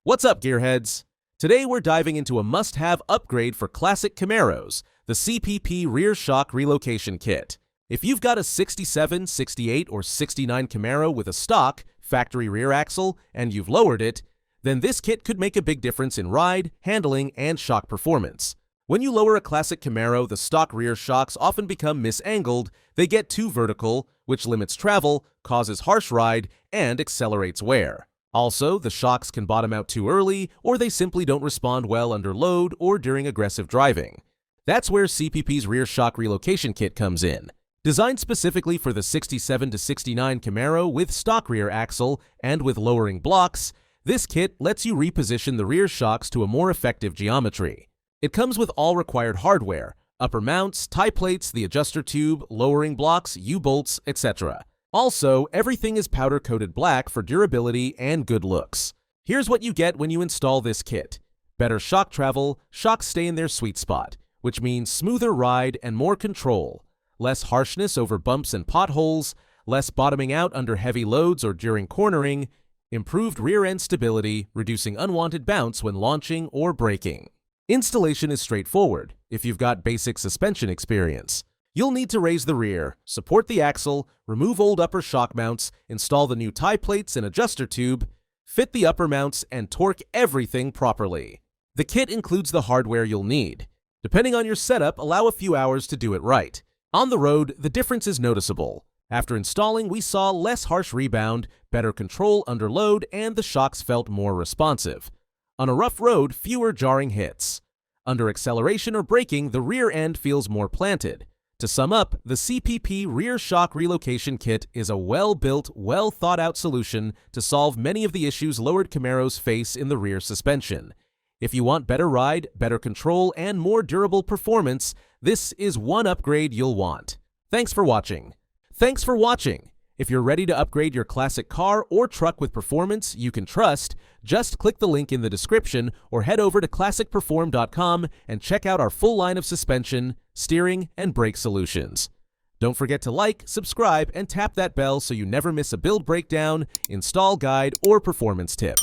What's up, gearheads? Today we're diving into a must-have upgrade for classic Camaros, the CPP Rear Shock Relocation Kit. If you've got a 67, 68, or 69 Camaro with a stock, factory rear axle, and you've lowered it, then this kit could make a big difference in ride, handling, and shock performance. When you lower a classic Camaro, the stock rear shocks often become misangled, they get too vertical, which limits travel, causes harsh ride, and accelerates wear. Also, the shocks can bottom out too early, or they simply don't respond well under load or during aggressive driving. That's where CPP's Rear Shock Relocation Kit comes in. Designed specifically for the 67 to 69 Camaro with stock rear axle and with lowering blocks, this kit lets you reposition the rear shocks to a more effective geometry. It comes with all required hardware: upper mounts, tie plates, the adjuster tube, lowering blocks, U-bolts, etc. Also, everything is powder-coated black for durability and good looks. Here's what you get when you install this kit: better shock travel, shocks stay in their sweet spot, which means smoother ride and more control, less harshness over bumps and potholes, less bottoming out under heavy loads or during cornering, improved rear-end stability, reducing unwanted bounce when launching or braking. Installation is straightforward if you've got basic suspension experience. You'll need to raise the rear, support the axle, remove old upper shock mounts, install the new tie plates and adjuster tube, fit the upper mounts, and torque everything properly. The kit includes the hardware you'll need. Depending on your setup, allow a few hours to do it right. On the road, the difference is noticeable. After installing, we saw less harsh rebound, better control under load, and the shocks felt more responsive. On a rough road, fewer jarring hits. Under acceleration or braking, the rear end feels more planted. To sum up, the CPP Rear Shock Relocation Kit is a well-built, well-thought-out solution to solve many of the issues lowered Camaros face in the rear suspension. If you want better ride, better control, and more durable performance, this is one upgrade you'll want. Thanks for watching. If you're ready to upgrade your classic car or truck with performance you can trust, just click the link in the description or head over to classicperform.com and check out our full line of suspension, steering, and brake solutions. Don't forget to like, subscribe, and tap that bell so you never miss a build breakdown, install guide, or performance tip.